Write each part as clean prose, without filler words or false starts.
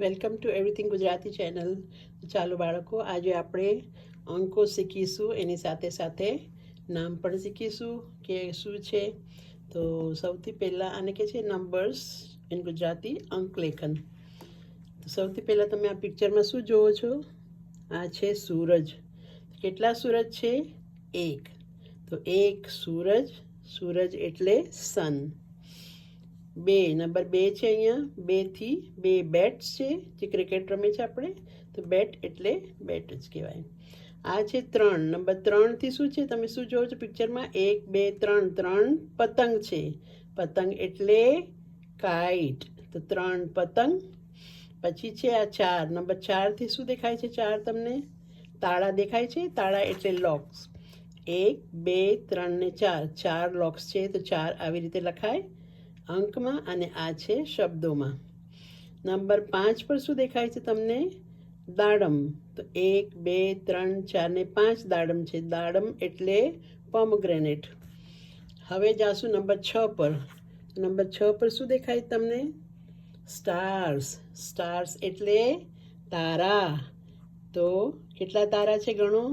Welcome to everything Gujarati channel. ચાલો બાળકો, આજે આપણે અંકો શીખીશું, એની સાથે સાથે નામ પણ શીખીશું કે શું છે. તો સૌથી પહેલાં આને કહે છે નંબર્સ ઇન ગુજરાતી, અંકલેખન. તો સૌથી પહેલાં તમે આ પિક્ચરમાં શું જુઓ છો? આ છે સૂરજ. કેટલા સૂરજ છે? એક. તો એક સૂરજ, સૂરજ એટલે સન. બે, નંબર 2 છે. અહીંયા 2 થી 2 બેટ્સ છે, જે ક્રિકેટ રમે છે આપણે. તો બેટ એટલે બેટ જ કહેવાય. આ છે 3, નંબર 3 થી શું છે? તમે શું જોવો છો પિક્ચરમાં? 1 2 3, 3 પતંગ છે. પતંગ એટલે કાઇટ. તો 3 પતંગ. પછી છે આ 4, નંબર 4 થી શું દેખાય છે? 4 તમને તાળા દેખાય છે. તાળા એટલે લોક્સ. 1 2 3 ને 4, 4 લોક્સ છે. તો 4 આવી રીતે લખાય અંકમાં, અને આ છે શબ્દોમાં. નંબર 5 પર શું દેખાય છે તમને? દાડમ. તો 1 2 3 4 ને 5 દાડમ છે. દાડમ એટલે પોમગ્રેનેટ. હવે જાશું નંબર 6 પર. નંબર 6 પર શું દેખાય તમને? સ્ટાર્સ. સ્ટાર્સ એટલે તારા. તો કેટલા તારા છે ગણો?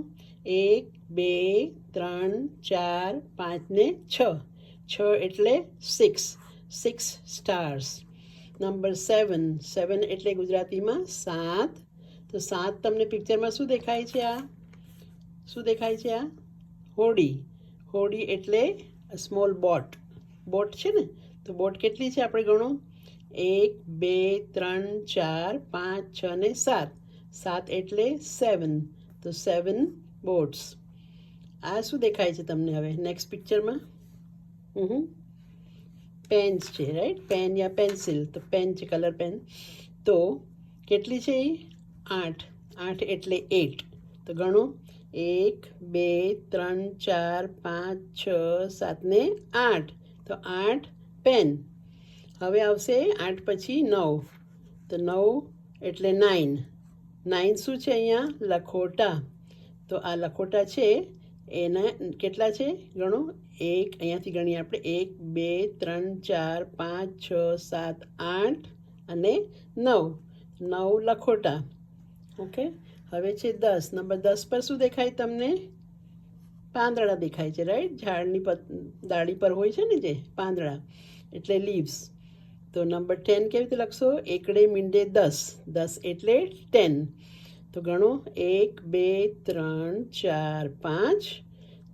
1 2 3 4 5 ને 6. 6 એટલે 6. 6 સ્ટાર્સ. નંબર 7, 7 એટલે ગુજરાતીમાં 7. તો 7 તમને પિક્ચરમાં શું દેખાય છે? આ શું દેખાય છે? આ હોડી. હોડી એટલે સ્મોલ બોટ. બોટ છે ને? તો બોટ કેટલી છે આપણે ગણો? 1 2 3 4 5 6 ને 7. 7 એટલે 7. તો 7 બોટ્સ. આ શું દેખાય છે તમને હવે નેક્સ્ટ પિક્ચરમાં? પેન્સ છે, રાઈટ? પેન યા પેન્સિલ. તો પેન છે, કલર પેન. તો કેટલી છે એ? 8. 8 એટલે 8. તો ગણો 1 2 3 4 5 6 7 ને 8. તો 8 પેન. હવે આવશે 8 પછી 9. તો 9 એટલે 9. 9 શું છે અહીંયા? લખોટા. તો આ લખોટા છે, એના કેટલા છે ગણો? 1, અહીંયાથી ગણીએ આપણે. 1 2 3 4 5 6 7 8 અને 9. 9 લખોટા. ઓકે. હવે છે 10. નંબર 10 પર શું દેખાય તમને? પાંદડા દેખાય છે, રાઈટ? ઝાડની ડાળી પર હોય છે ને જે પાંદડા, એટલે લીવ્સ. તો નંબર 10 કેવી રીતે લખશો? એકડે મીંડે 10. 10 એટલે 10. તો ગણો 1 2 3 4 5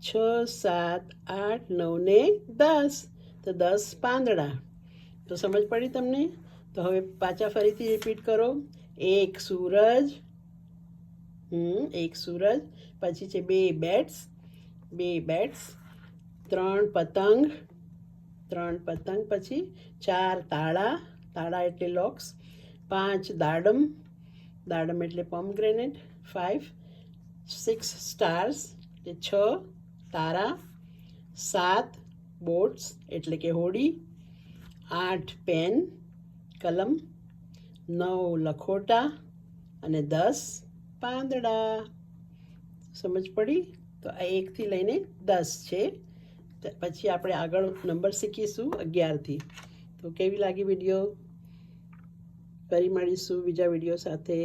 6 7 8 9 ને 10. તો 10 પાંદડા. તો સમજ પડી તમને? તો હવે પાછા ફરીથી રિપીટ કરો. એક સૂરજ, એક સૂરજ. પછી છે 2 બેટ્સ, 2 બેટ્સ. 3 પતંગ, 3 પતંગ. પછી 4 તાળા, તાળા એટલે લોક્સ. 5 દાડમ, દાડમ એટલે પોમગ્રેનેટ. 5 6 સ્ટાર્સ એટલે 6 તારા. 7 બોટ્સ એટલે કે હોડી. 8 પેન, કલમ. 9 લખોટા અને 10 પાંદડા. સમજ પડી? તો આ 1 થી લઈને 10 છે. પછી આપણે આગળ નંબર શીખીશું 11 થી. તો કેવી લાગી વિડીયો? ફરી મળીશું બીજા વિડીયો સાથે.